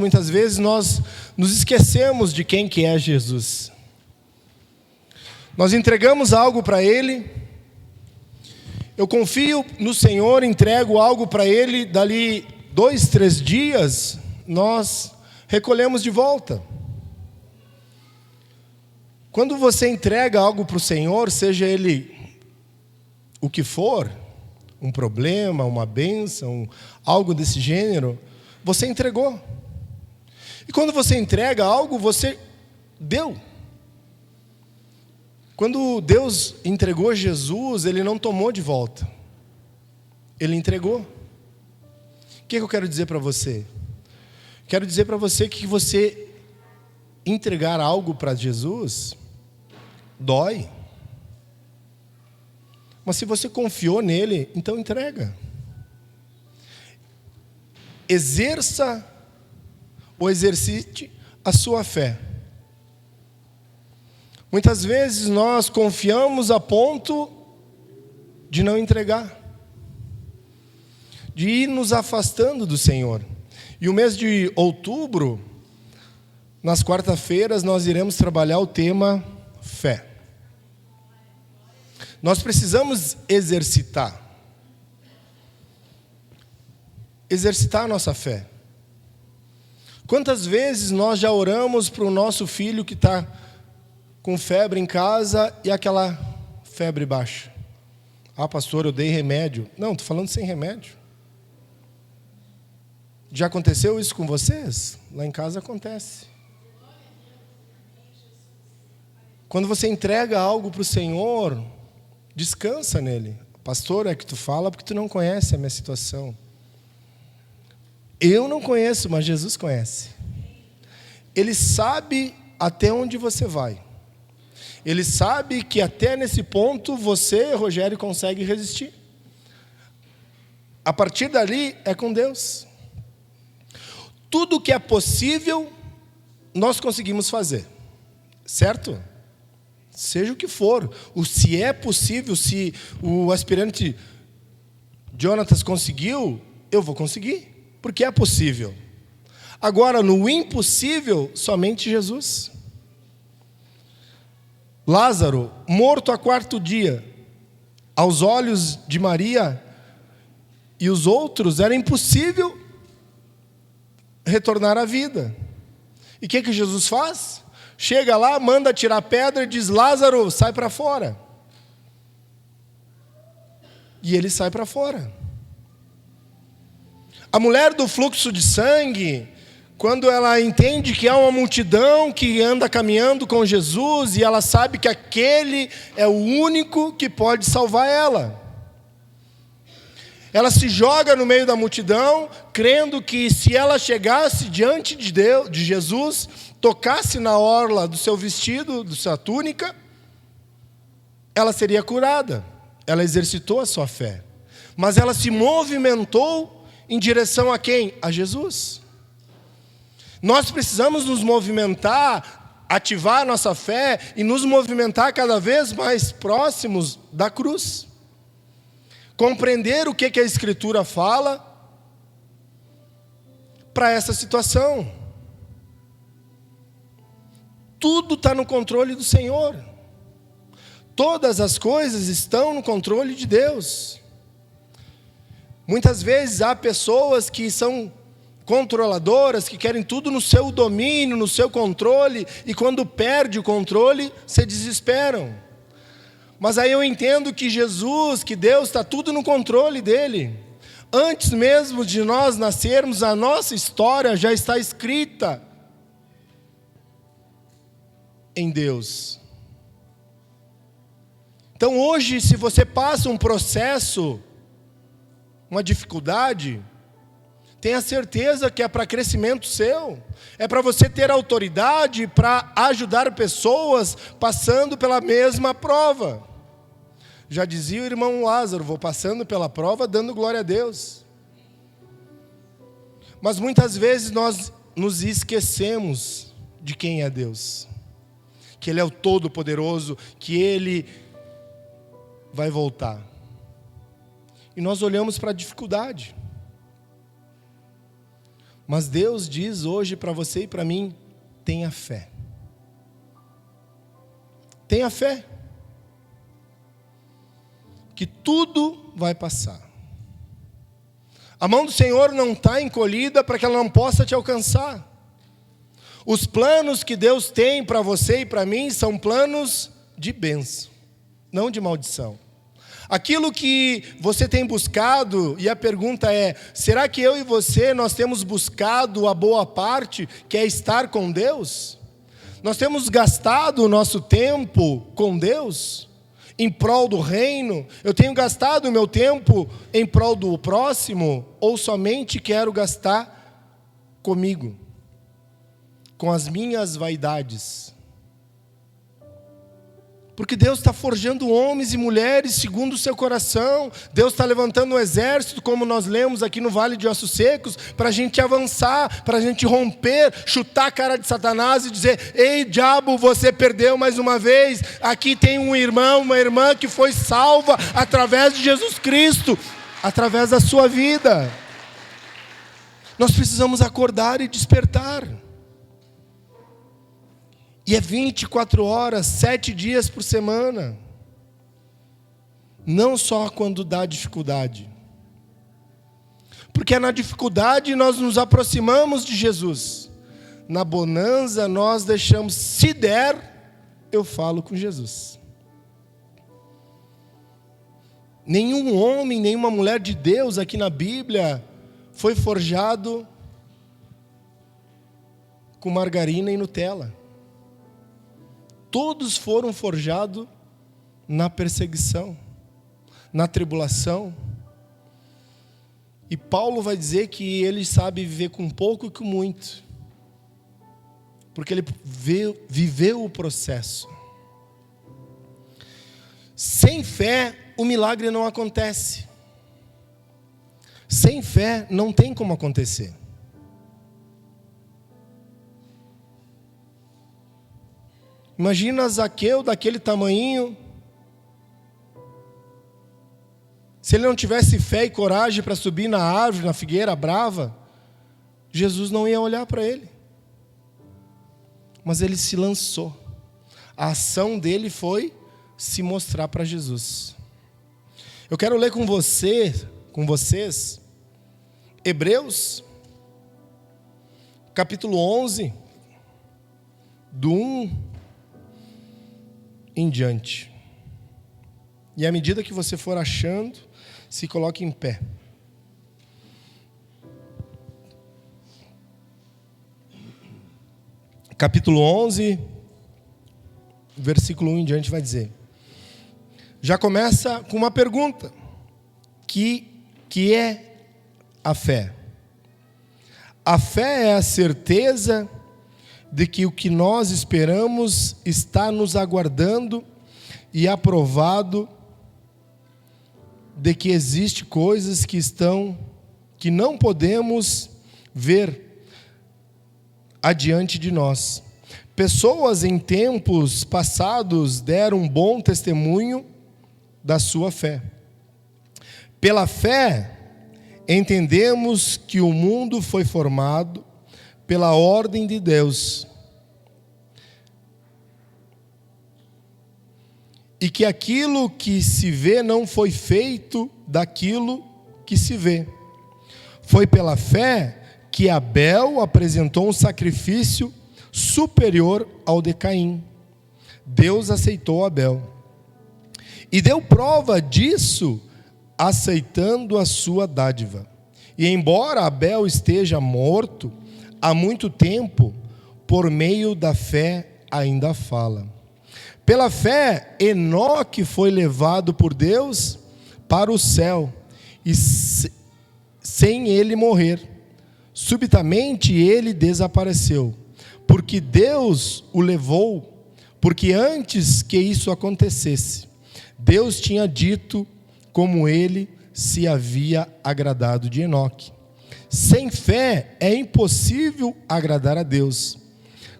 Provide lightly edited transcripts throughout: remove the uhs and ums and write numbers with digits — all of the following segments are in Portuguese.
Muitas vezes nós nos esquecemos de quem que é Jesus. Nós entregamos algo para Ele. Eu confio no Senhor, entrego algo para Ele, dali 2, 3 dias, nós recolhemos de volta. Quando você entrega algo para o Senhor, seja Ele o que for, um problema, uma bênção, algo desse gênero, você entregou. E quando você entrega algo, você deu. Quando Deus entregou Jesus, Ele não tomou de volta. Ele entregou. O que eu quero dizer para você? Quero dizer para você que você entregar algo para Jesus dói. Mas se você confiou nele, então entrega. Exerça ou exercite a sua fé. Muitas vezes nós confiamos a ponto de não entregar, de ir nos afastando do Senhor. E o mês de outubro, nas quarta-feiras, nós iremos trabalhar o tema fé. Nós precisamos exercitar a nossa fé. Quantas vezes nós já oramos para o nosso filho que está com febre em casa e aquela febre baixa? Ah, pastor, eu dei remédio. Não, estou falando sem remédio. Já aconteceu isso com vocês? Lá em casa acontece. Quando você entrega algo para o Senhor, descansa nele. Pastor, é que tu fala porque tu não conhece a minha situação. Eu não conheço, mas Jesus conhece. Ele sabe até onde você vai. Ele sabe que até nesse ponto você, Rogério, consegue resistir. A partir dali é com Deus. Tudo que é possível, nós conseguimos fazer. Certo? Seja o que for. Se é possível, se o aspirante Jonatas conseguiu, eu vou conseguir. Porque é possível. Agora, no impossível, somente Jesus. Lázaro, morto há 4º dia, aos olhos de Maria e os outros, era impossível retornar à vida. E o que Jesus faz? Chega lá, manda tirar a pedra e diz: Lázaro, sai para fora. E ele sai para fora. A mulher do fluxo de sangue, quando ela entende que há uma multidão que anda caminhando com Jesus e ela sabe que aquele é o único que pode salvar ela, ela se joga no meio da multidão, crendo que se ela chegasse diante de Deus, de Jesus, tocasse na orla do seu vestido, da sua túnica, ela seria curada. Ela exercitou a sua fé, mas ela se movimentou em direção a quem? A Jesus. Nós precisamos nos movimentar, ativar a nossa fé e nos movimentar cada vez mais próximos da cruz. Compreender o que a Escritura fala para essa situação. Tudo está no controle do Senhor. Todas as coisas estão no controle de Deus. Muitas vezes há pessoas que são controladoras, que querem tudo no seu domínio, no seu controle, e quando perde o controle, se desesperam. Mas aí eu entendo que Jesus, que Deus, está tudo no controle dele. Antes mesmo de nós nascermos, a nossa história já está escrita em Deus. Então hoje, se você passa um processo, uma dificuldade, tenha certeza que é para crescimento seu, é para você ter autoridade para ajudar pessoas passando pela mesma prova. Já dizia o irmão Lázaro, vou passando pela prova dando glória a Deus. Mas muitas vezes nós nos esquecemos de quem é Deus, que Ele é o Todo-Poderoso, que Ele vai voltar. E nós olhamos para a dificuldade. Mas Deus diz hoje para você e para mim: tenha fé. Tenha fé. Que tudo vai passar. A mão do Senhor não está encolhida para que ela não possa te alcançar. Os planos que Deus tem para você e para mim são planos de bênção, não de maldição. Aquilo que você tem buscado, e a pergunta é: será que eu e você, nós temos buscado a boa parte, que é estar com Deus? Nós temos gastado o nosso tempo com Deus, em prol do reino? Eu tenho gastado o meu tempo em prol do próximo, ou somente quero gastar comigo, com as minhas vaidades? Porque Deus está forjando homens e mulheres segundo o seu coração. Deus está levantando um exército, como nós lemos aqui no Vale de Ossos Secos, para a gente avançar, para a gente romper, chutar a cara de Satanás e dizer: ei, diabo, você perdeu mais uma vez. Aqui tem um irmão, uma irmã que foi salva através de Jesus Cristo, através da sua vida. Nós precisamos acordar e despertar. E é 24 horas, 7 dias por semana. Não só quando dá dificuldade. Porque é na dificuldade nós nos aproximamos de Jesus. Na bonança nós deixamos, se der, eu falo com Jesus. Nenhum homem, nenhuma mulher de Deus aqui na Bíblia foi forjado com margarina e Nutella. Todos foram forjados na perseguição, na tribulação. E Paulo vai dizer que ele sabe viver com pouco e com muito, porque ele viveu o processo. Sem fé, o milagre não acontece. Sem fé, não tem como acontecer. Imagina Zaqueu daquele tamanhinho. Se ele não tivesse fé e coragem para subir na árvore, na figueira brava, Jesus não ia olhar para ele. Mas ele se lançou. A ação dele foi se mostrar para Jesus. Eu quero ler com vocês, Hebreus, capítulo 11, do 1 em diante. E à medida que você for achando, se coloque em pé. Capítulo 11, versículo 1 em diante vai dizer. Já começa com uma pergunta. Que é a fé? A fé é a certeza de que o que nós esperamos está nos aguardando e aprovado de que existem coisas que não podemos ver adiante de nós. Pessoas em tempos passados deram um bom testemunho da sua fé. Pela fé, entendemos que o mundo foi formado pela ordem de Deus, e que aquilo que se vê não foi feito daquilo que se vê. Foi pela fé que Abel apresentou um sacrifício superior ao de Caim. Deus aceitou Abel e deu prova disso, aceitando a sua dádiva. E embora Abel esteja morto há muito tempo, por meio da fé ainda fala. Pela fé, Enoque foi levado por Deus para o céu, e sem ele morrer. Subitamente ele desapareceu, porque Deus o levou, porque antes que isso acontecesse, Deus tinha dito como ele se havia agradado de Enoque. Sem fé é impossível agradar a Deus.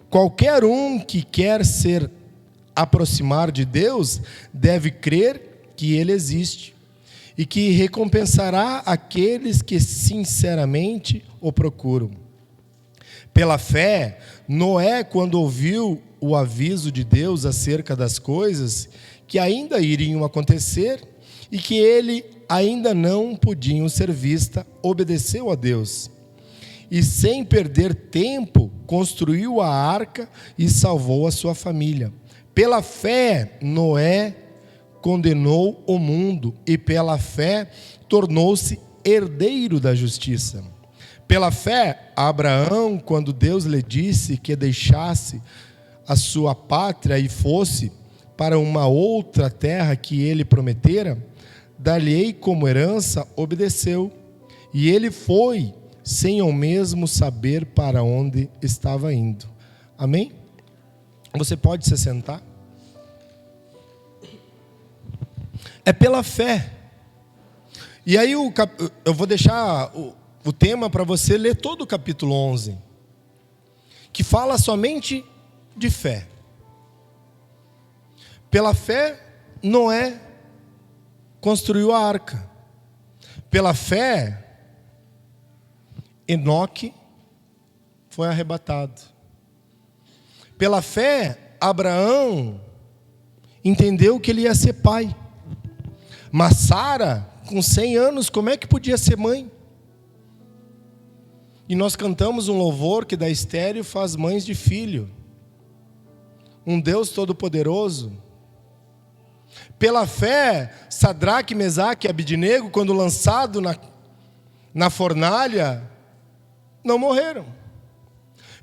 Qualquer um que quer se aproximar de Deus deve crer que Ele existe e que recompensará aqueles que sinceramente o procuram. Pela fé, Noé, quando ouviu o aviso de Deus acerca das coisas que ainda iriam acontecer e que ele ainda não podiam ser vistas, obedeceu a Deus. E sem perder tempo, construiu a arca e salvou a sua família. Pela fé, Noé condenou o mundo e pela fé tornou-se herdeiro da justiça. Pela fé, Abraão, quando Deus lhe disse que deixasse a sua pátria e fosse para uma outra terra que ele prometera, dar-lhe-ei como herança, obedeceu. E ele foi, sem ao mesmo saber para onde estava indo. Amém? Você pode se sentar? É pela fé. E aí eu vou deixar o tema para você ler todo o capítulo 11, que fala somente de fé. Pela fé, Noé construiu a arca. Pela fé, Enoque foi arrebatado. Pela fé, Abraão entendeu que ele ia ser pai. Mas Sara, com 100 anos, como é que podia ser mãe? E nós cantamos um louvor que da estéril faz mães de filho. Um Deus todo-poderoso. Pela fé, Sadraque, Mesaque e Abidnego, quando lançado na fornalha, não morreram.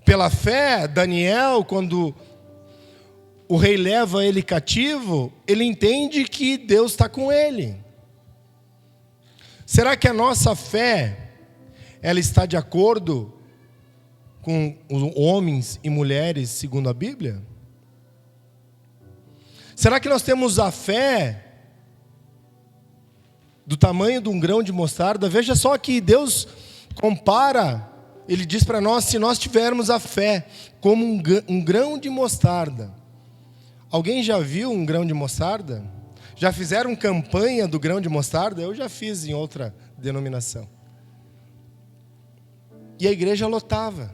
Pela fé, Daniel, quando o rei leva ele cativo, ele entende que Deus está com ele. Será que a nossa fé, ela está de acordo com os homens e mulheres segundo a Bíblia? Será que nós temos a fé do tamanho de um grão de mostarda? Veja só que Deus compara, Ele diz para nós, se nós tivermos a fé como um grão de mostarda. Alguém já viu um grão de mostarda? Já fizeram campanha do grão de mostarda? Eu já fiz em outra denominação. E a igreja lotava.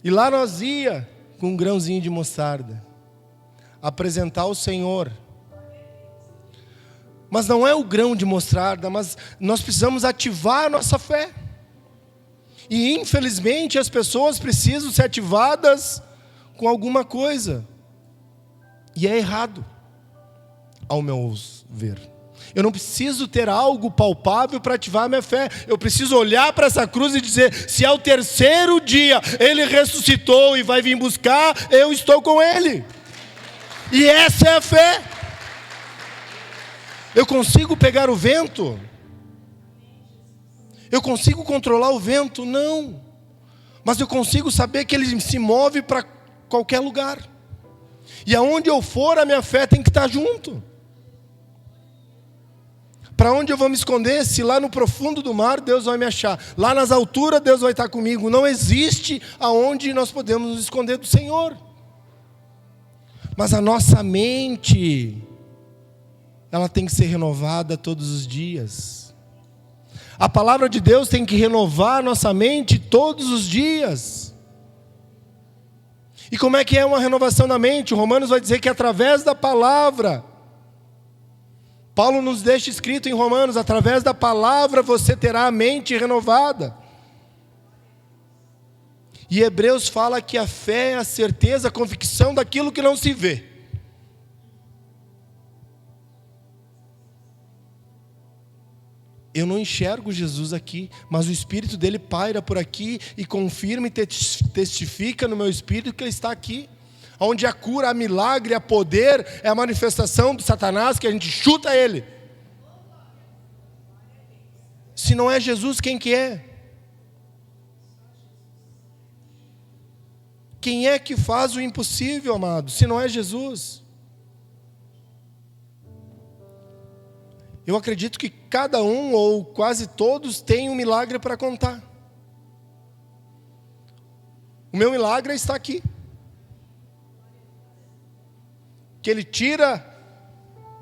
E lá nós ia com um grãozinho de mostarda apresentar ao Senhor. Mas não é o grão de mostarda, mas nós precisamos ativar a nossa fé. E infelizmente as pessoas precisam ser ativadas com alguma coisa. E é errado, ao meu ver. Eu não preciso ter algo palpável para ativar a minha fé. Eu preciso olhar para essa cruz e dizer, se ao terceiro dia Ele ressuscitou e vai vir buscar, eu estou com Ele. E essa é a fé. Eu consigo pegar o vento? Eu consigo controlar o vento? Não. Mas eu consigo saber que ele se move para qualquer lugar. E aonde eu for, a minha fé tem que estar junto. Para onde eu vou me esconder? Se lá no profundo do mar, Deus vai me achar. Lá nas alturas, Deus vai estar comigo. Não existe aonde nós podemos nos esconder do Senhor. Mas a nossa mente, ela tem que ser renovada todos os dias. A palavra de Deus tem que renovar a nossa mente todos os dias. E como é que é uma renovação da mente? O Romanos vai dizer que através da palavra. Paulo nos deixa escrito em Romanos, através da palavra você terá a mente renovada. E Hebreus fala que a fé é a certeza, a convicção daquilo que não se vê. Eu não enxergo Jesus aqui, mas o Espírito dele paira por aqui e confirma e testifica no meu espírito que ele está aqui. Onde a cura, a milagre, a poder, é a manifestação do Satanás que a gente chuta ele. Se não é Jesus, quem que é? Quem é que faz o impossível, amado, se não é Jesus? Eu acredito que cada um, ou quase todos, tem um milagre para contar. O meu milagre está aqui. Que ele tira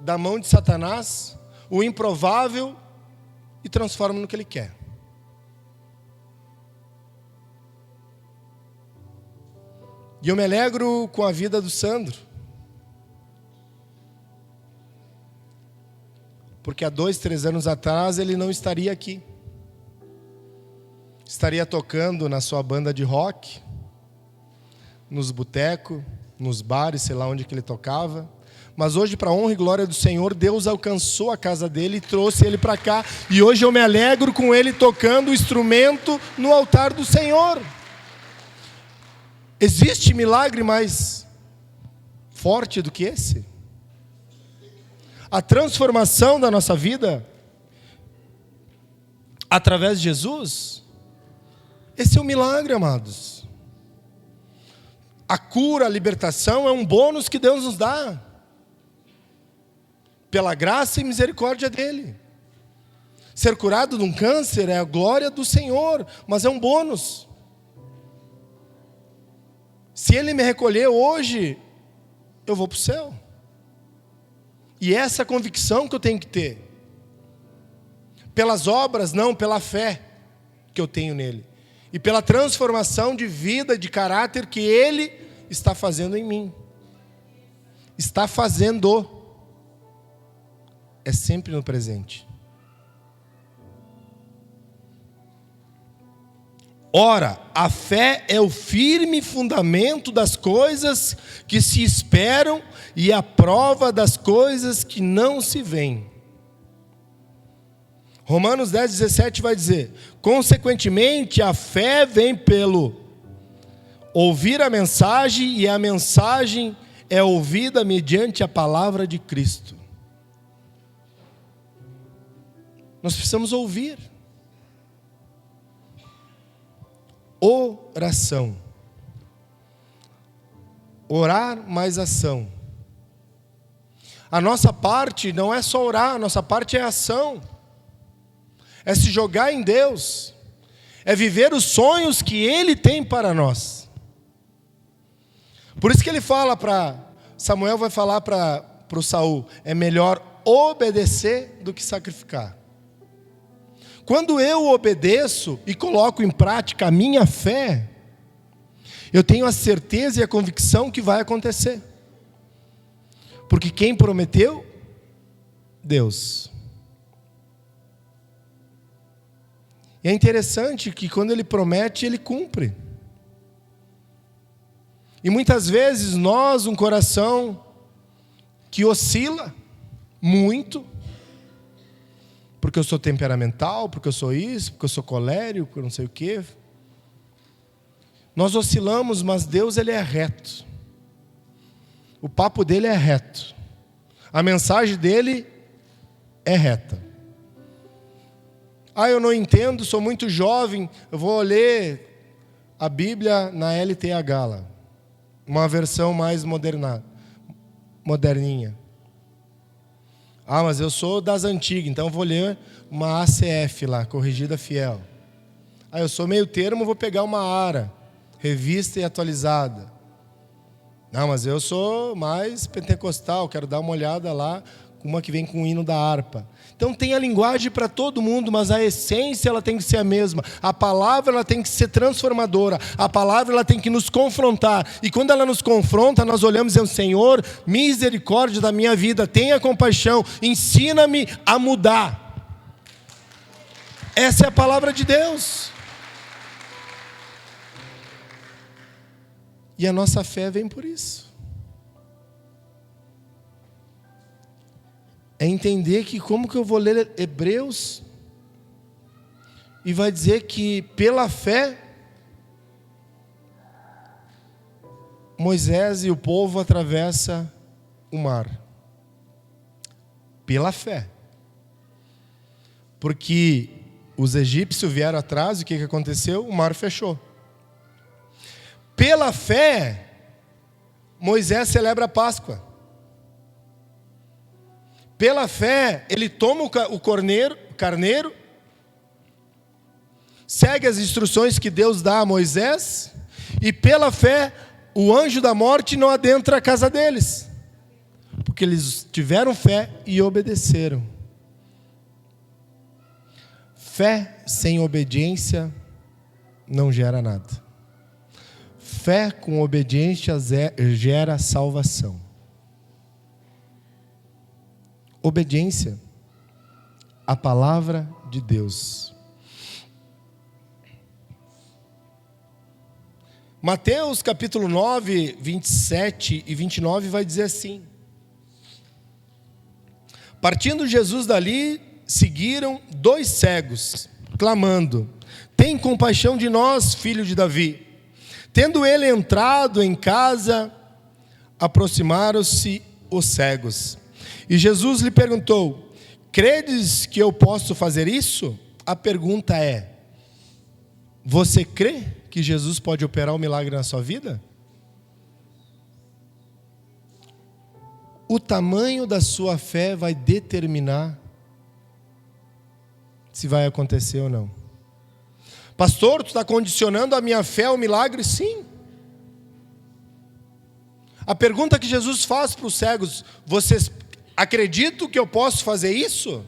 da mão de Satanás o improvável e transforma no que ele quer. E eu me alegro com a vida do Sandro, porque há 2, 3 anos atrás ele não estaria aqui. Estaria tocando na sua banda de rock, nos botecos, nos bares, sei lá onde que ele tocava. Mas hoje, para a honra e glória do Senhor, Deus alcançou a casa dele e trouxe ele para cá. E hoje eu me alegro com ele tocando o instrumento no altar do Senhor. Existe milagre mais forte do que esse? A transformação da nossa vida através de Jesus, esse é um milagre, amados. A cura, a libertação é um bônus que Deus nos dá, pela graça e misericórdia dele. Ser curado de um câncer é a glória do Senhor, mas é um bônus. Se ele me recolher hoje, eu vou para o céu. E essa é a convicção que eu tenho que ter. Pelas obras, não, pela fé que eu tenho nele. E pela transformação de vida, de caráter que ele está fazendo em mim. Está fazendo. É sempre no presente. Ora, a fé é o firme fundamento das coisas que se esperam e a prova das coisas que não se veem. Romanos 10:17 vai dizer: consequentemente, a fé vem pelo ouvir a mensagem, e a mensagem é ouvida mediante a palavra de Cristo. Nós precisamos ouvir. Oração. Orar mais ação. A nossa parte não é só orar, a nossa parte é ação. É se jogar em Deus. É viver os sonhos que Ele tem para nós. Por isso que ele fala Samuel vai falar para o Saul, é melhor obedecer do que sacrificar. Quando eu obedeço e coloco em prática a minha fé, eu tenho a certeza e a convicção que vai acontecer. Porque quem prometeu? Deus. E é interessante que quando ele promete, ele cumpre. E muitas vezes nós, um coração que oscila muito, porque eu sou temperamental, porque eu sou isso, porque eu sou colérico, porque eu não sei o quê. Nós oscilamos, mas Deus, ele é reto. O papo dele é reto. A mensagem dele é reta. Eu não entendo, sou muito jovem, eu vou ler a Bíblia na LTH lá. Uma versão mais moderninha. Mas eu sou das antigas, então eu vou ler uma ACF lá, Corrigida Fiel. Eu sou meio termo, vou pegar uma ARA, Revista e Atualizada. Não, mas eu sou mais pentecostal, quero dar uma olhada lá, uma que vem com o hino da harpa. Então tem a linguagem para todo mundo, mas a essência ela tem que ser a mesma. A palavra ela tem que ser transformadora. A palavra ela tem que nos confrontar. E quando ela nos confronta, nós olhamos e dizemos: Senhor, misericórdia da minha vida, tenha compaixão, ensina-me a mudar. Essa é a palavra de Deus. E a nossa fé vem por isso. É entender que como que eu vou ler Hebreus e vai dizer que pela fé Moisés e o povo atravessa o mar. Pela fé. Porque os egípcios vieram atrás e o que aconteceu? O mar fechou. Pela fé, Moisés celebra a Páscoa. Pela fé, ele toma o carneiro, segue as instruções que Deus dá a Moisés, e pela fé, o anjo da morte não adentra a casa deles, porque eles tiveram fé e obedeceram. Fé sem obediência não gera nada. fé com obediência gera salvação. Obediência à palavra de Deus. Mateus capítulo 9, 27 e 29 vai dizer assim: partindo Jesus dali, seguiram 2 cegos, clamando: tem compaixão de nós, filho de Davi. Tendo ele entrado em casa, aproximaram-se os cegos. E Jesus lhe perguntou: credes que eu posso fazer isso? A pergunta é: você crê que Jesus pode operar um milagre na sua vida? O tamanho da sua fé vai determinar se vai acontecer ou não. Pastor, tu está condicionando a minha fé ao milagre? Sim. A pergunta que Jesus faz para os cegos: vocês acreditam que eu posso fazer isso?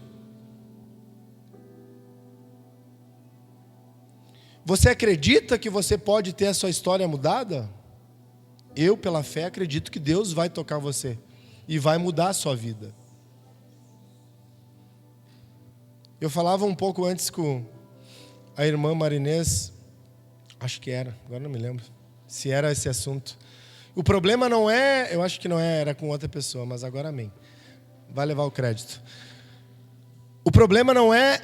Você acredita que você pode ter a sua história mudada? Eu, pela fé, acredito que Deus vai tocar você e vai mudar a sua vida. Eu falava um pouco antes com a irmã Marinês, acho que era, agora não me lembro se era esse assunto. O problema não é, eu acho que não é, era com outra pessoa, mas agora amém. Vai levar o crédito. O problema não é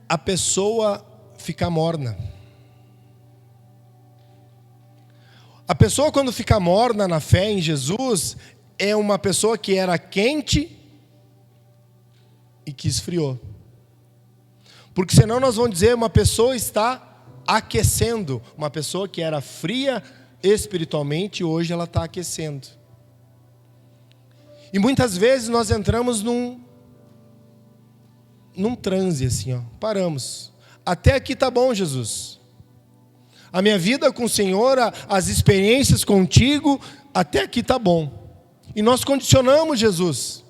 a pessoa ficar morna. A pessoa, quando fica morna na fé em Jesus, é uma pessoa que era quente e que esfriou. Porque senão nós vamos dizer uma pessoa está aquecendo. Uma pessoa que era fria espiritualmente, hoje ela está aquecendo. E muitas vezes nós entramos num transe assim, ó. Paramos. Até aqui está bom, Jesus. A minha vida com o Senhor, as experiências contigo, até aqui está bom. E nós condicionamos Jesus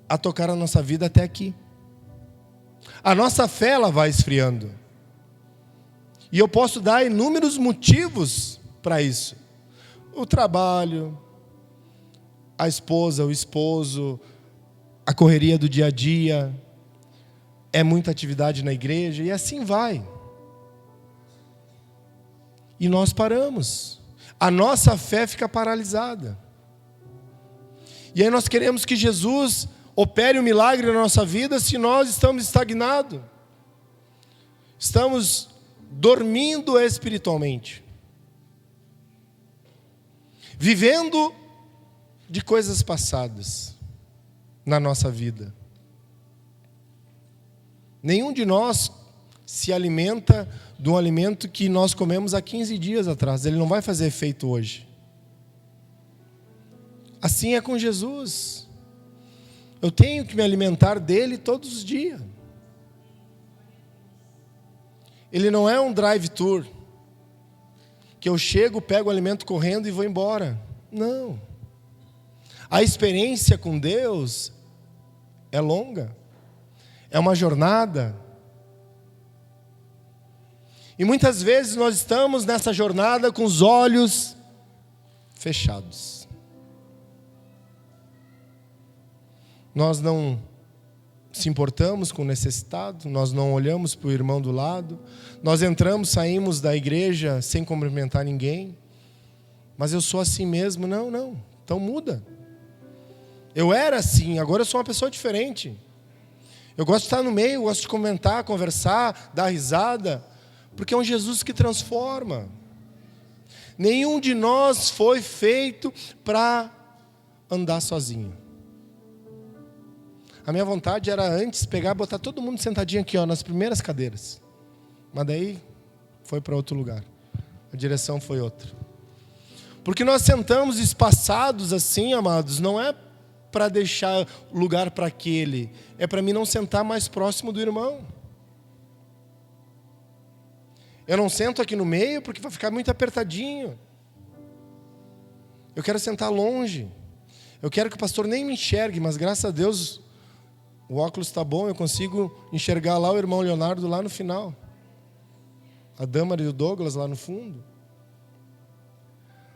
a tocar a nossa vida até aqui. A nossa fé, ela vai esfriando. E eu posso dar inúmeros motivos para isso. O trabalho, a esposa, o esposo, a correria do dia a dia, é muita atividade na igreja, e assim vai. E nós paramos. A nossa fé fica paralisada. E aí nós queremos que Jesus opere um milagre na nossa vida se nós estamos estagnados. Estamos dormindo espiritualmente. Vivendo de coisas passadas na nossa vida. Nenhum de nós se alimenta de um alimento que nós comemos há 15 dias atrás. Ele não vai fazer efeito hoje. Assim é com Jesus. Eu tenho que me alimentar dele todos os dias. Ele não é um drive-thru, que eu chego, pego o alimento correndo e vou embora. Não. A experiência com Deus é longa. É uma jornada. E muitas vezes nós estamos nessa jornada com os olhos fechados. Nós não se importamos com o necessitado, nós não olhamos para o irmão do lado, nós entramos, saímos da igreja sem cumprimentar ninguém. Mas eu sou assim mesmo. Não. Então muda. Eu era assim, agora eu sou uma pessoa diferente. Eu gosto de estar no meio, gosto de comentar, conversar, dar risada, porque é um Jesus que transforma. Nenhum de nós foi feito para andar sozinho. A minha vontade era antes pegar e botar todo mundo sentadinho aqui, ó, nas primeiras cadeiras. Mas daí foi para outro lugar. A direção foi outra. Porque nós sentamos espaçados assim, amados, não é para deixar lugar para aquele, é para mim não sentar mais próximo do irmão. Eu não sento aqui no meio porque vai ficar muito apertadinho. Eu quero sentar longe. Eu quero que o pastor nem me enxergue, mas graças a Deus o óculos está bom, eu consigo enxergar lá o irmão Leonardo lá no final. a Dâmara e o Douglas lá no fundo.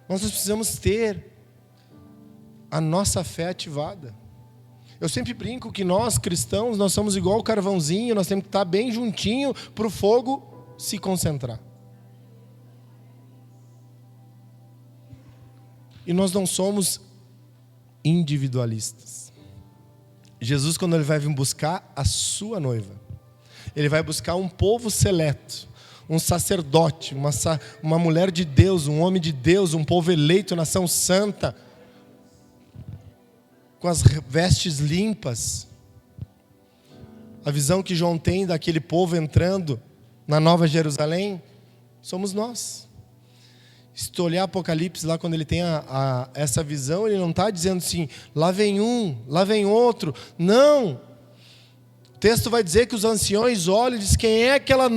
Nós precisamos ter a nossa fé ativada. Eu sempre brinco que nós, cristãos, nós somos igual o carvãozinho, nós temos que estar bem juntinho para o fogo se concentrar. E nós não somos individualistas. Jesus, quando ele vai vir buscar a sua noiva, ele vai buscar um povo seleto, um sacerdote, uma mulher de Deus, um homem de Deus, um povo eleito, nação santa, com as vestes limpas. A visão que João tem daquele povo entrando na Nova Jerusalém, somos nós. Se tu olhar Apocalipse, lá quando ele tem essa visão, ele não está dizendo assim, lá vem um, lá vem outro. Não! O texto vai dizer que os anciões olham e dizem, quem é aquela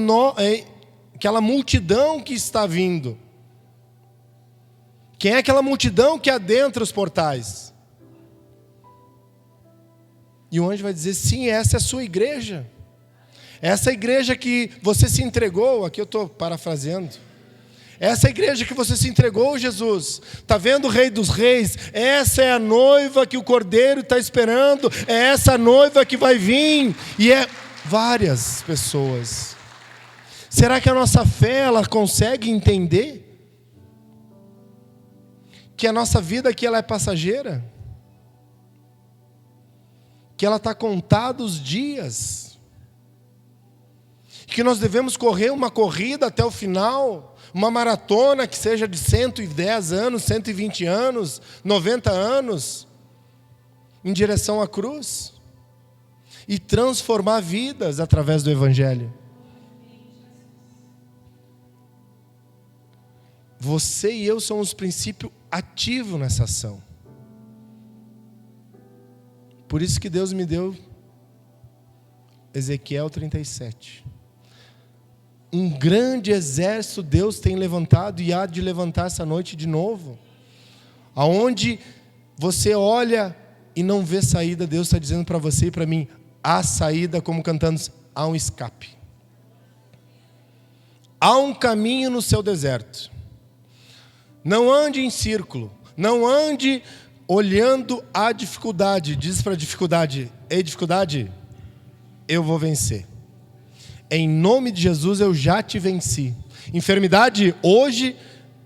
multidão que está vindo? Quem é aquela multidão que adentra os portais? E o anjo vai dizer, sim, essa é a sua igreja. Essa igreja que você se entregou, aqui eu estou parafraseando. Essa igreja que você se entregou, Jesus. Está vendo o Rei dos Reis? Essa é a noiva que o Cordeiro está esperando. É essa noiva que vai vir. E é várias pessoas. Será que a nossa fé, ela consegue entender que a nossa vida aqui ela é passageira? Que ela está contada os dias? Que nós devemos correr uma corrida até o final, uma maratona que seja de 110 anos, 120 anos, 90 anos, em direção à cruz, e transformar vidas através do Evangelho. Você e eu somos princípio ativo nessa ação. Por isso que Deus me deu Ezequiel 37. Um grande exército Deus tem levantado e há de levantar essa noite de novo. Aonde você olha e não vê saída, Deus está dizendo para você e para mim, há saída, como cantamos, há um escape. Há um caminho no seu deserto. Não ande em círculo, não ande olhando a dificuldade. Diz para a dificuldade, ei dificuldade, eu vou vencer. Em nome de Jesus eu já te venci. Enfermidade, hoje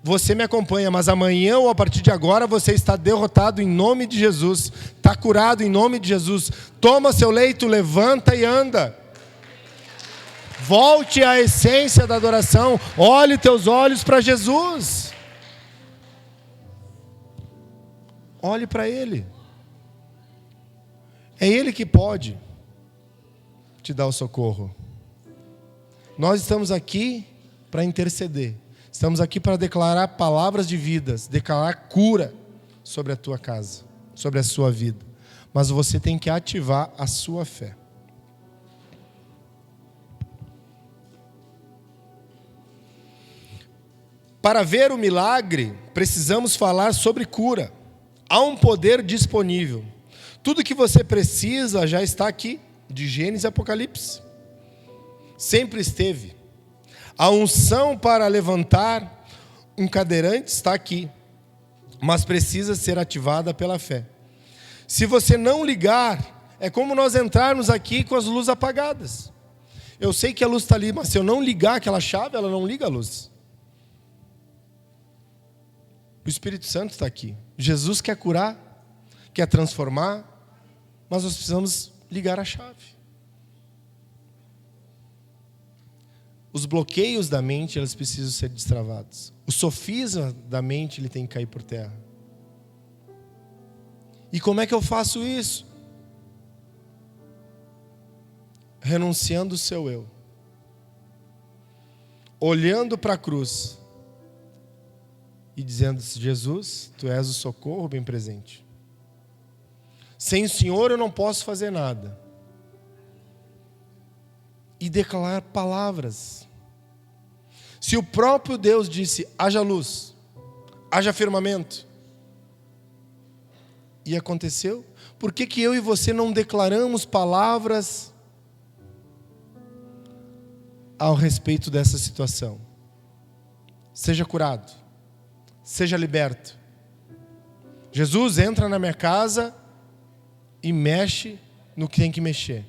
você me acompanha, mas amanhã ou a partir de agora você está derrotado em nome de Jesus. Está curado em nome de Jesus. Toma seu leito, levanta e anda. Volte à essência da adoração. Olhe teus olhos para Jesus. Olhe para Ele. É Ele que pode te dar o socorro. Nós estamos aqui para interceder. Estamos aqui para declarar palavras de vidas, declarar cura sobre a tua casa, sobre a sua vida. Mas você tem que ativar a sua fé. Para ver o milagre, precisamos falar sobre cura. Há um poder disponível. Tudo que você precisa já está aqui, de Gênesis e Apocalipse. Sempre esteve. A unção para levantar um cadeirante está aqui, mas precisa ser ativada pela fé. Se você não ligar, é como nós entrarmos aqui com as luzes apagadas. Eu sei que a luz está ali, mas se eu não ligar aquela chave, ela não liga a luz. O Espírito Santo está aqui. Jesus quer curar, quer transformar, mas nós precisamos ligar a chave. Os bloqueios da mente, eles precisam ser destravados. O sofisma da mente, ele tem que cair por terra. E como é que eu faço isso? Renunciando o seu eu. Olhando para a cruz. E dizendo, Jesus, Tu és o socorro bem presente. Sem o Senhor eu não posso fazer nada. E declarar palavras. Se o próprio Deus disse, haja luz, haja firmamento, e aconteceu, por que eu e você não declaramos palavras ao respeito dessa situação? seja curado, seja liberto. Jesus entra na minha casa e mexe no que tem que mexer.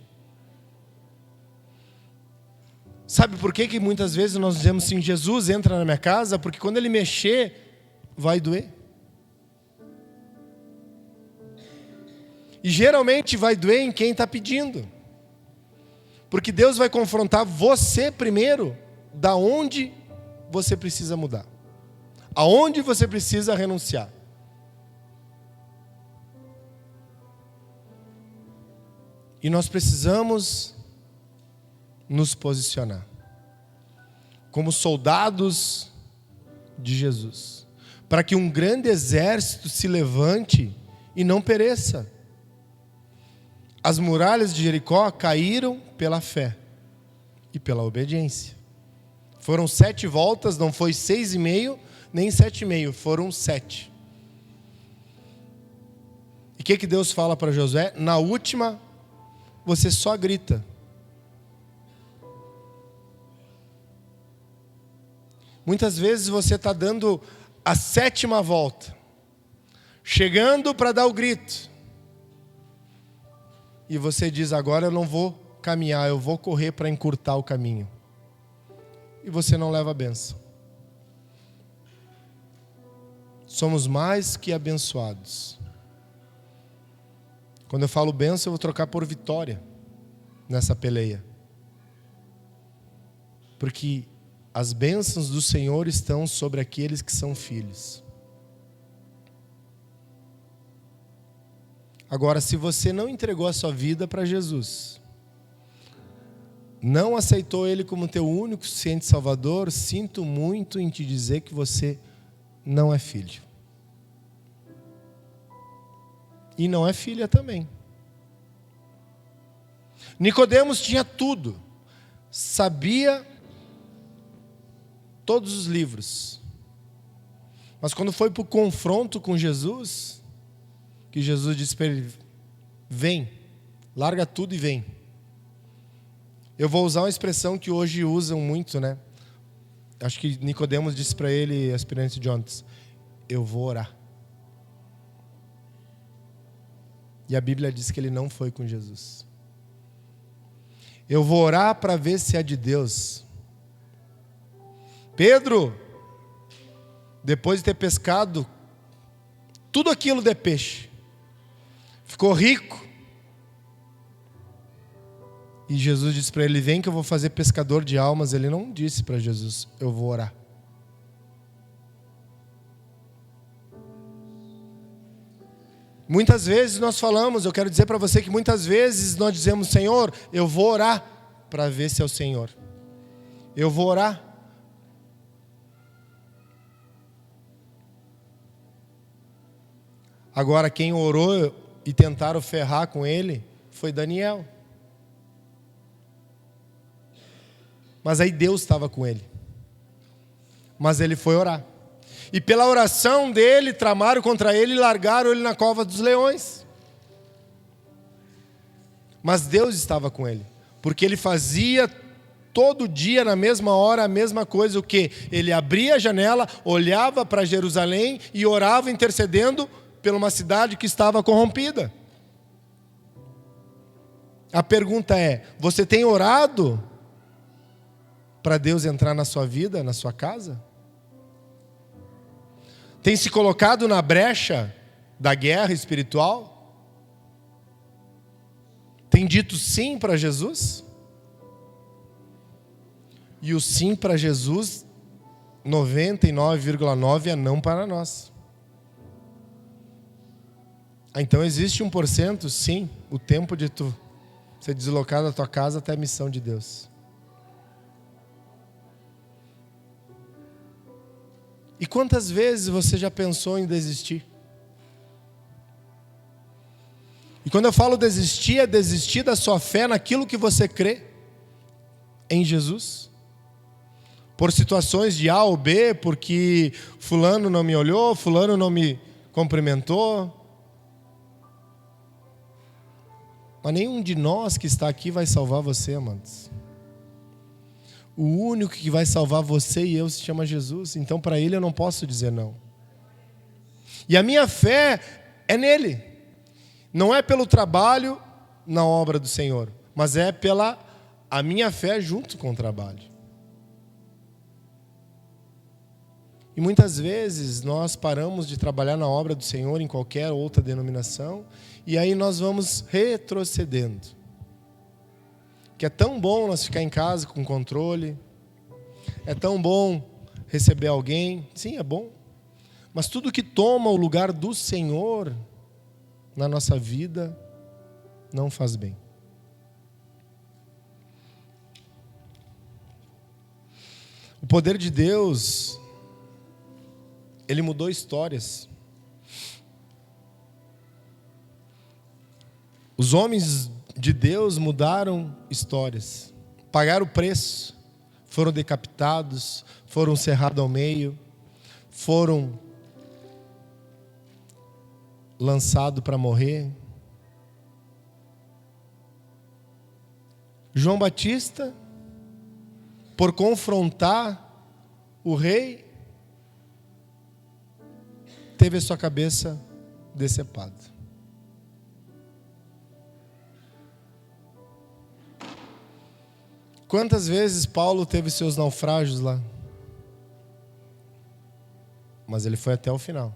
Sabe por que muitas vezes nós dizemos assim, Jesus entra na minha casa? Porque quando Ele mexer, vai doer. E geralmente vai doer em quem está pedindo. Porque Deus vai confrontar você primeiro, da onde você precisa mudar. Aonde você precisa renunciar. E nós precisamos nos posicionar como soldados de Jesus, para que um grande exército se levante e não pereça. As muralhas de Jericó caíram pela fé e pela obediência. Foram 7 voltas, não foi 6,5, nem 7,5, foram 7. E o que Deus fala para Josué? Na última, você só grita. Muitas vezes você está dando a 7ª volta, chegando para dar o grito. E você diz, agora eu não vou caminhar, eu vou correr para encurtar o caminho. E você não leva a bênção. Somos mais que abençoados. Quando eu falo bênção, eu vou trocar por vitória nessa peleia. Porque as bênçãos do Senhor estão sobre aqueles que são filhos. Agora, se você não entregou a sua vida para Jesus, não aceitou Ele como teu único, suficiente Salvador, sinto muito em te dizer que você não é filho. E não é filha também. Nicodemos tinha tudo. Sabia todos os livros. Mas quando foi para o confronto com Jesus, que Jesus disse para ele, vem, larga tudo e vem. Eu vou usar uma expressão que hoje usam muito, né? Acho que Nicodemos disse para ele, aspirante de Jonas, eu vou orar. E a Bíblia diz que ele não foi com Jesus. Eu vou orar para ver se é de Deus. Pedro, depois de ter pescado tudo aquilo de peixe, ficou rico. E Jesus disse para ele, vem que eu vou fazer pescador de almas. Ele não disse para Jesus, eu vou orar. Muitas vezes nós falamos, eu quero dizer para você que muitas vezes nós dizemos, Senhor, eu vou orar para ver se é o Senhor. Eu vou orar. Agora quem orou e tentaram ferrar com ele foi Daniel. Mas aí Deus estava com ele. Mas ele foi orar. E pela oração dele, tramaram contra ele e largaram ele na cova dos leões. Mas Deus estava com ele. Porque ele fazia todo dia, na mesma hora, a mesma coisa. O quê? Ele abria a janela, olhava para Jerusalém e orava intercedendo por uma cidade que estava corrompida. A pergunta é, você tem orado para Deus entrar na sua vida, na sua casa? Tem se colocado na brecha da guerra espiritual? Tem dito sim para Jesus? E o sim para Jesus, 99,9% é não para nós. Então existe 1%, sim, o tempo de tu ser deslocado da tua casa até a missão de Deus. E quantas vezes você já pensou em desistir? E quando eu falo desistir, é desistir da sua fé naquilo que você crê em Jesus. Por situações de A ou B, porque fulano não me olhou, fulano não me cumprimentou. Mas nenhum de nós que está aqui vai salvar você, amados. O único que vai salvar você e eu se chama Jesus. Então, para Ele eu não posso dizer não. E a minha fé é nele. Não é pelo trabalho na obra do Senhor, mas é pela a minha fé junto com o trabalho. E muitas vezes nós paramos de trabalhar na obra do Senhor em qualquer outra denominação, e aí nós vamos retrocedendo. Que é tão bom nós ficar em casa com controle, é tão bom receber alguém, sim, é bom, mas tudo que toma o lugar do Senhor na nossa vida não faz bem. O poder de Deus, Ele mudou histórias. Os homens de Deus mudaram histórias. Pagaram o preço. Foram decapitados. Foram cerrados ao meio. Foram lançados para morrer. João Batista, por confrontar o rei, teve a sua cabeça decepada. Quantas vezes Paulo teve seus naufrágios lá? Mas ele foi até o final.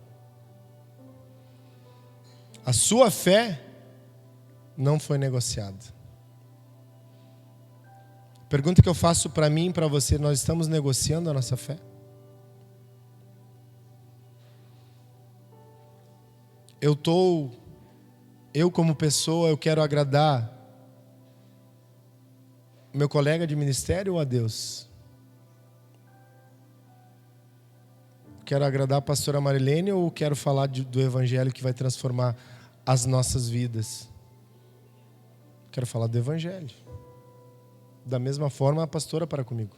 A sua fé não foi negociada. Pergunta que eu faço para mim e para você: nós estamos negociando a nossa fé? Eu como pessoa, eu quero agradar meu colega de ministério ou a Deus? Quero agradar a pastora Marilene ou quero falar do evangelho que vai transformar as nossas vidas? Quero falar do evangelho. Da mesma forma a pastora para comigo.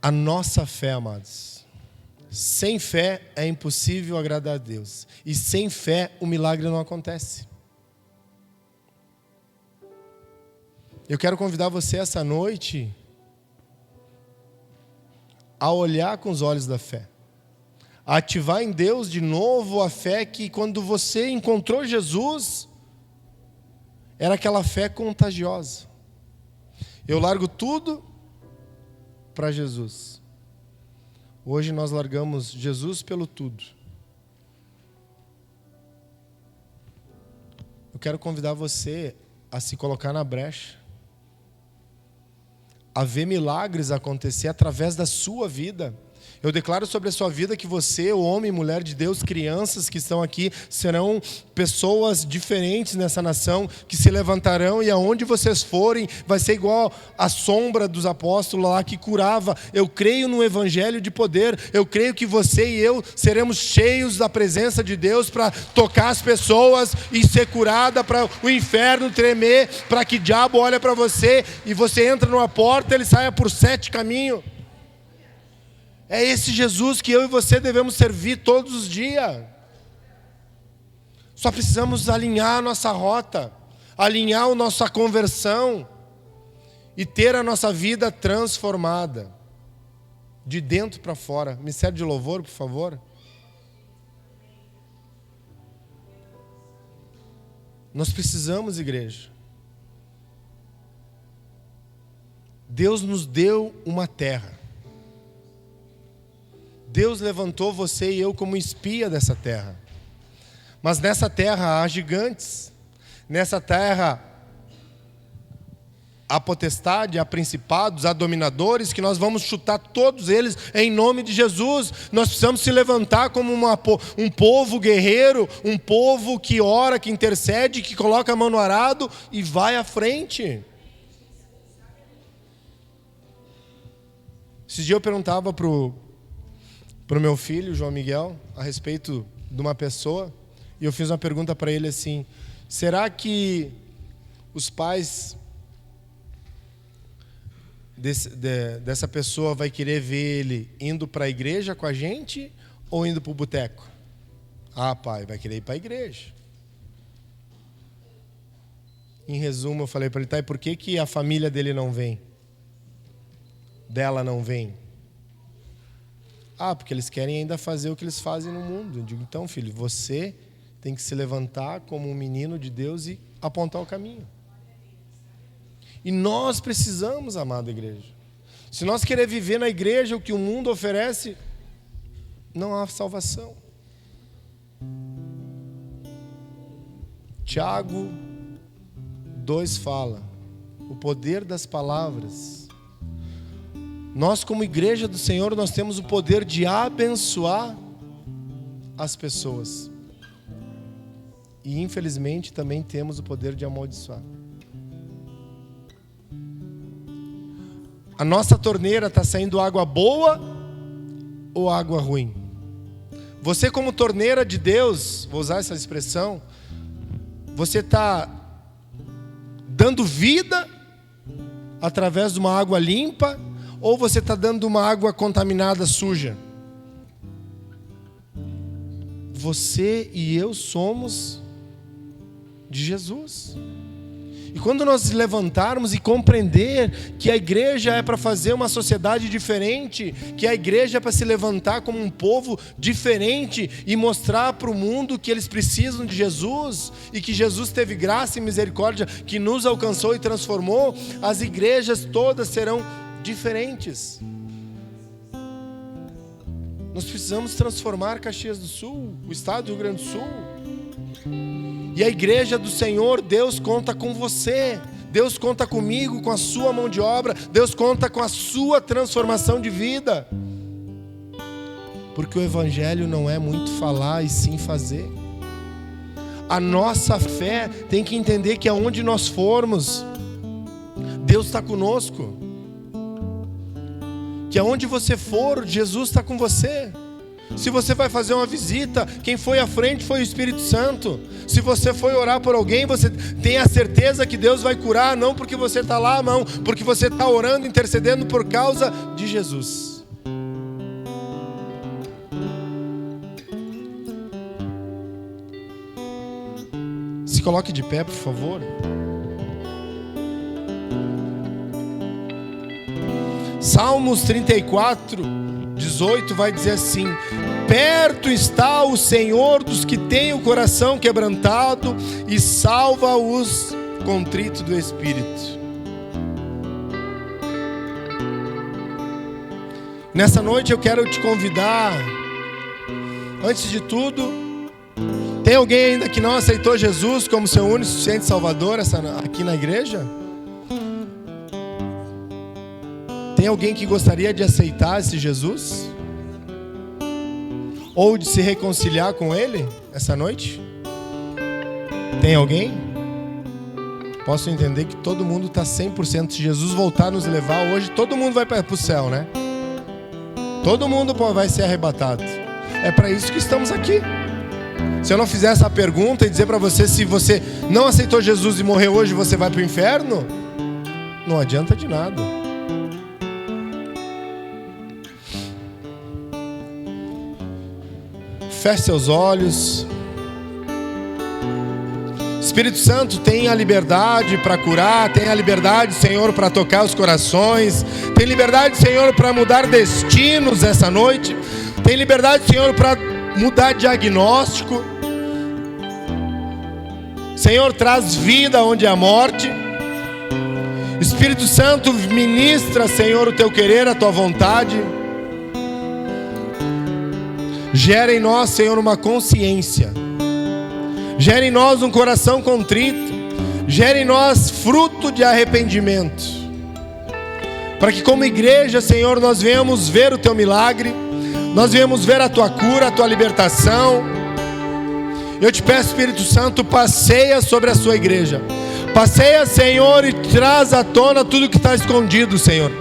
A nossa fé, amados. Sem fé é impossível agradar a Deus. E sem fé o milagre não acontece. Eu quero convidar você essa noite a olhar com os olhos da fé. A ativar em Deus de novo a fé que quando você encontrou Jesus, era aquela fé contagiosa. Eu largo tudo para Jesus. Hoje nós largamos Jesus pelo tudo. Eu quero convidar você a se colocar na brecha, a ver milagres acontecer através da sua vida. Eu declaro sobre a sua vida que você, o homem e mulher de Deus, crianças que estão aqui, serão pessoas diferentes nessa nação, que se levantarão e aonde vocês forem, vai ser igual a sombra dos apóstolos lá que curava. Eu creio no evangelho de poder, eu creio que você e eu seremos cheios da presença de Deus para tocar as pessoas e ser curada, para o inferno tremer, para que o diabo olhe para você e você entra numa porta, ele saia por 7 caminhos. É esse Jesus que eu e você devemos servir todos os dias. Só precisamos alinhar a nossa rota, alinhar a nossa conversão e ter a nossa vida transformada, de dentro para fora. Ministério de louvor, por favor. Nós precisamos, igreja. Deus nos deu uma terra. Deus levantou você e eu como espia dessa terra. Mas nessa terra há gigantes. Nessa terra há potestade, há principados, há dominadores, que nós vamos chutar todos eles em nome de Jesus. Nós precisamos se levantar como um povo guerreiro, um povo que ora, que intercede, que coloca a mão no arado e vai à frente. Esse dia eu perguntava para o meu filho, João Miguel, a respeito de uma pessoa, e eu fiz uma pergunta para ele assim: será que os pais dessa pessoa vai querer ver ele indo para a igreja com a gente ou indo para o boteco? Ah, pai, vai querer ir para a igreja. Em resumo, eu falei para ele, tá, e por que a família dele não vem? Dela não vem? Porque eles querem ainda fazer o que eles fazem no mundo. Eu digo, então, filho, você tem que se levantar como um menino de Deus e apontar o caminho. E nós precisamos, amada igreja. Se nós queremos viver na igreja o que o mundo oferece, não há salvação. Tiago 2 fala, o poder das palavras. Nós, como igreja do Senhor, nós temos o poder de abençoar as pessoas. E, infelizmente, também temos o poder de amaldiçoar. A nossa torneira está saindo água boa ou água ruim? Você, como torneira de Deus, vou usar essa expressão, você está dando vida através de uma água limpa, ou você está dando uma água contaminada, suja? Você e eu somos de Jesus. E quando nós levantarmos e compreender que a igreja é para fazer uma sociedade diferente, que a igreja é para se levantar como um povo diferente e mostrar para o mundo que eles precisam de Jesus e que Jesus teve graça e misericórdia, que nos alcançou e transformou, as igrejas todas serão diferentes. Nós precisamos transformar Caxias do Sul, o estado do Rio Grande do Sul. E a igreja do Senhor, Deus conta com você. Deus conta comigo, com a sua mão de obra. Deus conta com a sua transformação de vida. Porque o evangelho não é muito falar e sim fazer. A nossa fé tem que entender que aonde nós formos, Deus está conosco. Que aonde você for, Jesus está com você. Se você vai fazer uma visita, quem foi à frente foi o Espírito Santo. Se você foi orar por alguém, você tem a certeza que Deus vai curar, não porque você está lá, não, porque você está orando, intercedendo por causa de Jesus. Se coloque de pé, por favor. Salmos 34, 18 vai dizer assim: perto está o Senhor dos que têm o coração quebrantado e salva os contritos do espírito. Nessa noite eu quero te convidar, antes de tudo, tem alguém ainda que não aceitou Jesus como seu único e suficiente Salvador aqui na igreja? Tem alguém que gostaria de aceitar esse Jesus? Ou de se reconciliar com Ele essa noite? Tem alguém? Posso entender que todo mundo está 100%. Se Jesus voltar a nos levar hoje, todo mundo vai para o céu, né? Todo mundo vai ser arrebatado. É para isso que estamos aqui. Se eu não fizer essa pergunta e dizer para você, se você não aceitou Jesus e morreu hoje, você vai para o inferno? Não adianta de nada. Feche seus olhos. Espírito Santo, tem a liberdade para curar, tem a liberdade, Senhor, para tocar os corações, tem liberdade, Senhor, para mudar destinos essa noite, tem liberdade, Senhor, para mudar diagnóstico. Senhor, traz vida onde há morte. Espírito Santo, ministra, Senhor, o teu querer, a tua vontade. Gera em nós, Senhor, uma consciência. Gera em nós um coração contrito. Gera em nós fruto de arrependimento. Para que como igreja, Senhor, nós venhamos ver o teu milagre. Nós venhamos ver a tua cura, a tua libertação. Eu te peço, Espírito Santo, passeia sobre a sua igreja. Passeia, Senhor, e traz à tona tudo que está escondido, Senhor.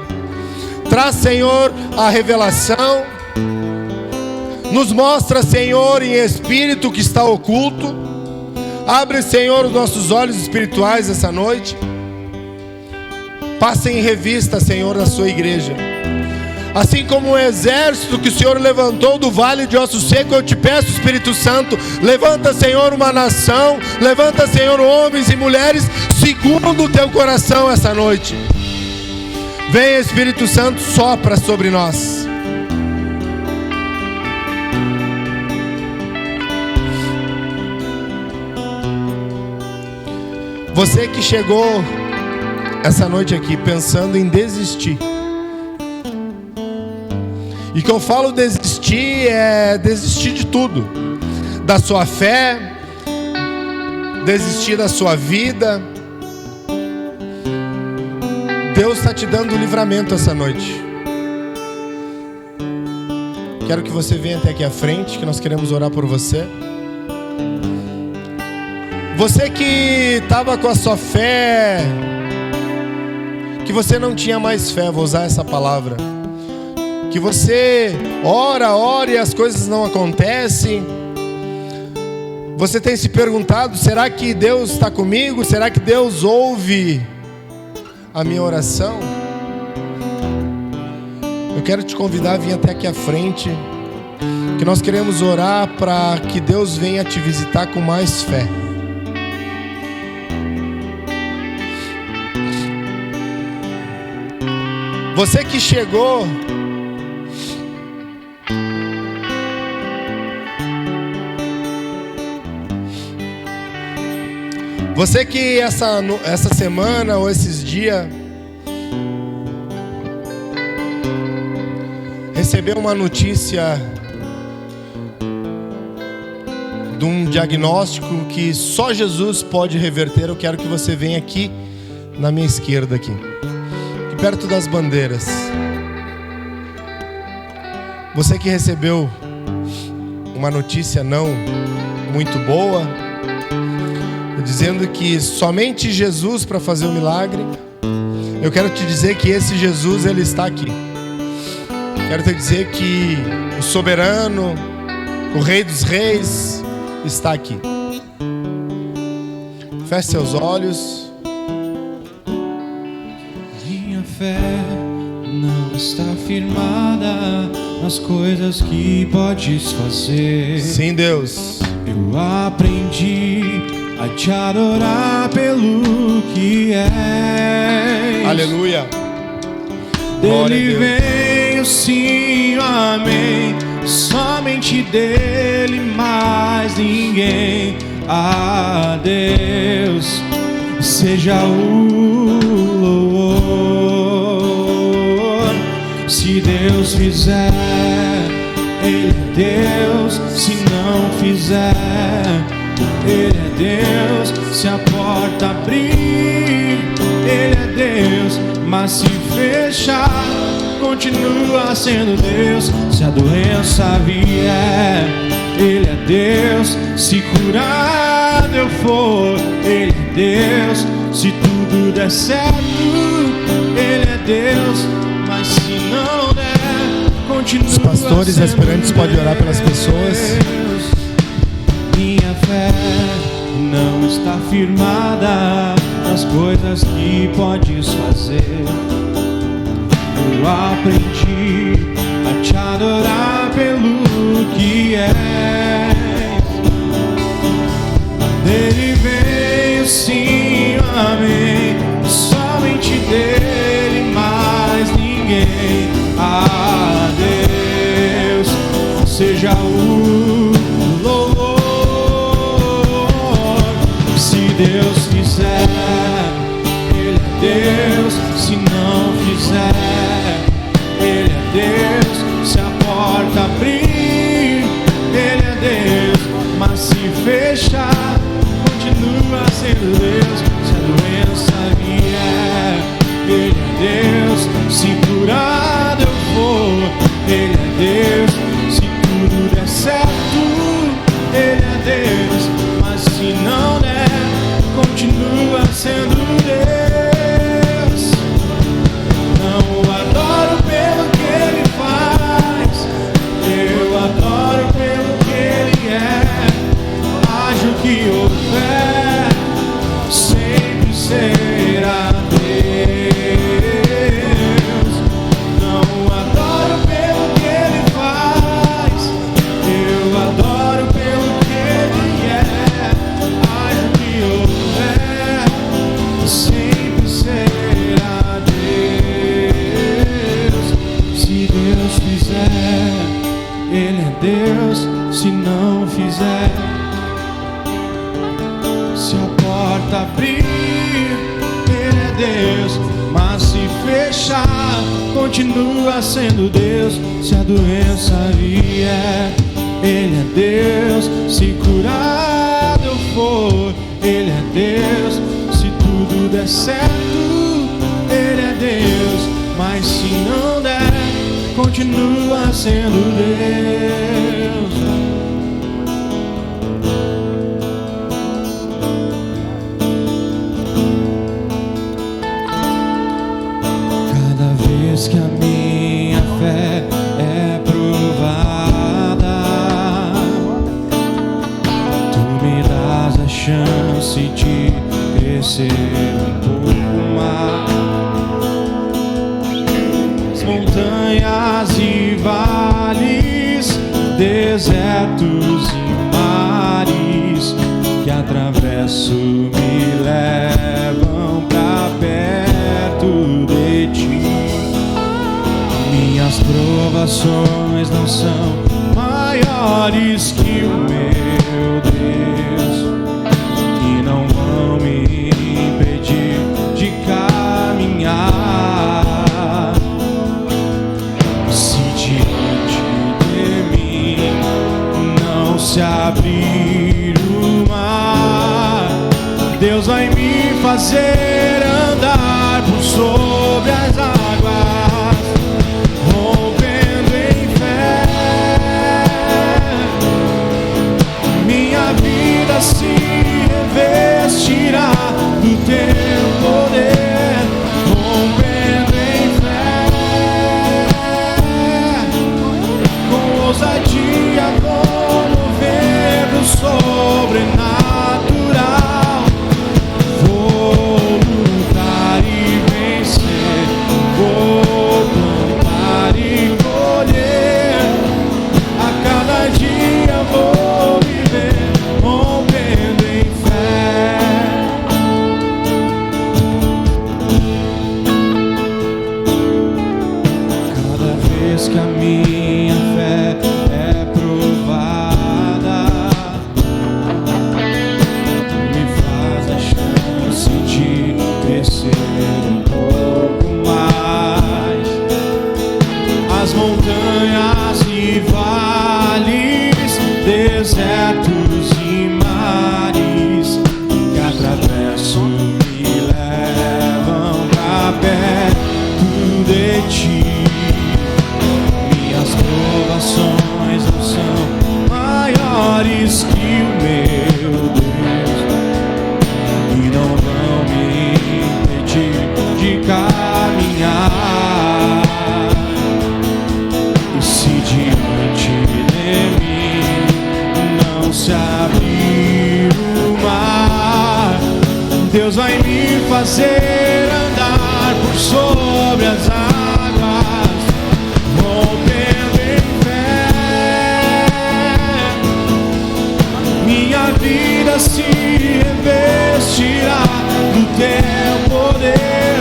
Traz, Senhor, a revelação. Nos mostra, Senhor, em espírito o que está oculto. Abre, Senhor, os nossos olhos espirituais essa noite. Passa em revista, Senhor, a sua igreja. Assim como o exército que o Senhor levantou do vale de ossos secos, eu te peço, Espírito Santo, levanta, Senhor, uma nação. Levanta, Senhor, homens e mulheres segundo o teu coração essa noite. Vem, Espírito Santo, sopra sobre nós. Você que chegou essa noite aqui pensando em desistir. E que eu falo desistir, é desistir de tudo. Da sua fé, desistir da sua vida. Deus está te dando livramento essa noite. Quero que você venha até aqui à frente, que nós queremos orar por você. Você que estava com a sua fé, que você não tinha mais fé, vou usar essa palavra. Que você ora e as coisas não acontecem. Você tem se perguntado, será que Deus está comigo? Será que Deus ouve a minha oração? Eu quero te convidar a vir até aqui à frente, que nós queremos orar para que Deus venha te visitar com mais fé. Você que chegou você que essa semana ou esses dias recebeu uma notícia de um diagnóstico que só Jesus pode reverter, eu quero que você venha aqui na minha esquerda aqui perto das bandeiras. Você que recebeu uma notícia não muito boa, dizendo que somente Jesus para fazer o milagre, eu quero te dizer que esse Jesus, ele está aqui. Quero te dizer que o soberano, o Rei dos Reis, está aqui. Feche seus olhos. Fé não está firmada nas coisas que podes fazer. Sim, Deus. Eu aprendi a te adorar pelo que és. Aleluia. Dele vem o sim, o amém. Somente dele, mais ninguém. A Deus seja o louvor. Se Deus fizer, Ele é Deus. Se não fizer, Ele é Deus. Se a porta abrir, Ele é Deus. Mas se fechar, continua sendo Deus. Se a doença vier, Ele é Deus. Se curado eu for, Ele é Deus. Se tudo der certo, Ele é Deus. Mas se não der, continua. Os pastores aspirantes podem orar pelas pessoas. Minha fé não está firmada nas coisas que podes fazer. Eu aprendi a te adorar pelo que és. Dele veio sim, amém. Somente dele, mais ninguém. A Deus seja o louvor. Se Deus fizer, Ele é Deus. Se não fizer, Ele é Deus. Se a porta abrir, Ele é Deus. Mas se fechar, continua sendo Deus. Se a doença vier, Ele é Deus. Se curado eu for, Ele é Deus. Se tudo der certo, deixar, continua sendo Deus. Se a doença vier, Ele é Deus. Se curado eu for, Ele é Deus. Se tudo der certo, Ele é Deus. Mas se não der, continua sendo Deus. Cada vez que a minha fé é provada, tu me dás a chance de crescer um pouco mais. Montanhas e vales, desertos e mares que atravesso me levam pra perto de ti. Minhas provações não são maiores que o meu Deus e não vão me impedir de caminhar. Se abrir o mar, Deus vai me fazer andar por sobre as águas, rompendo em fé. Minha vida se revestirá do teu poder, rompendo em fé. Com ousadia vou mover do sobrenatural. Vou lutar e vencer, vou plantar e colher. A cada dia vou viver rompendo em fé. Cada vez que a minha fé é provada, me faz a chance de crescer um pouco mais. As montanhas e vales, desertos e mares que atravesso me levam pra perto de ti. Minhas provações não são maiores que o meu Deus e não vão me impedir de caminhar. E se diante de mim não se abrir o mar, Deus vai me fazer andar por sobre as águas, rompendo em fé. Minha vida se revestirá do teu poder,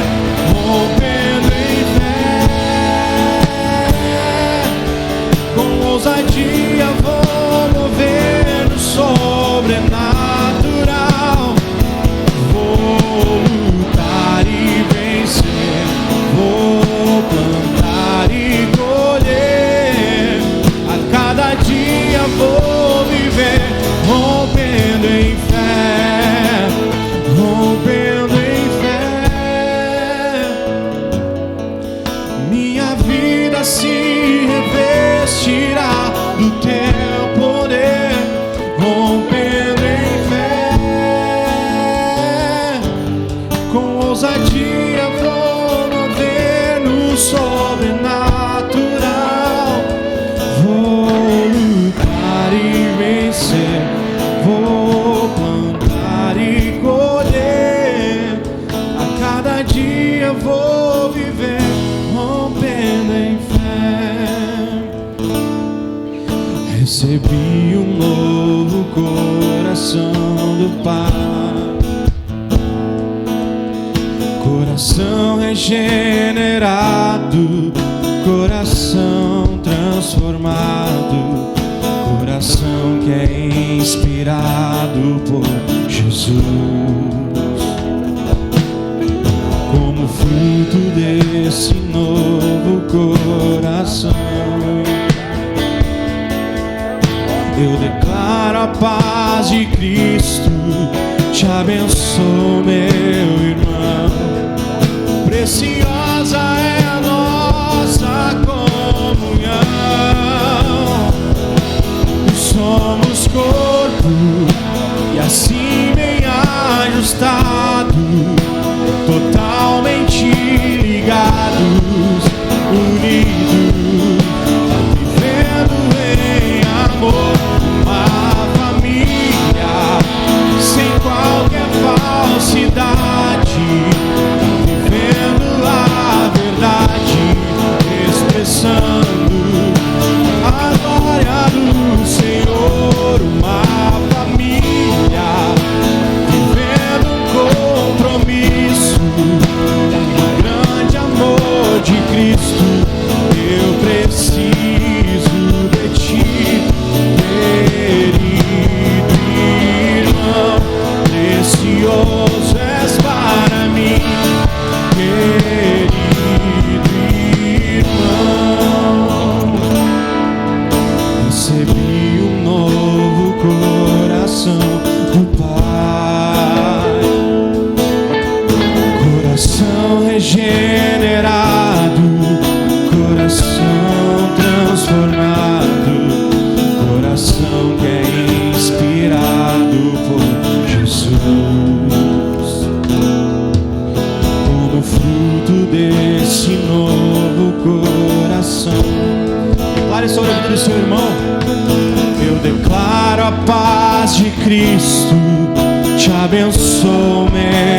rompendo em fé. Com ousadia vou mover no sobrenatural. Vou lutar e vencer, vou plantar e colher. A cada dia vou viver rompendo em fé, rompendo em fé. Minha vida se revestirá do teu poder, rompendo em fé. Com ousadia vou mover no sobrenatural. Vou lutar e vencer, vou plantar e colher. A cada dia vou viver rompendo em fé. Recebi um novo coração do Pai, coração regenerado, coração transformado, coração que é inspirado por Jesus. Como fruto dele desse novo coração. Eu declaro a paz de Cristo, te abençoo, meu irmão. Preciosa é a nossa comunhão. Somos corpo e assim bem ajustado, totalmente ligados, unidos, vivendo em amor, uma família sem qualquer falsidade, vivendo a verdade, expressando a glória do Senhor, uma família vivendo um compromisso, o grande amor de Cristo. Eu preciso de ti, querido irmão, precioso és para mim, querido irmão. Recebi um novo coração do Pai, coração regenerado, coração transformado, coração que é inspirado por Jesus. Como fruto desse novo coração, declare sobre a vida do seu irmão. Eu declaro a paz de Cristo, te abençoo, meu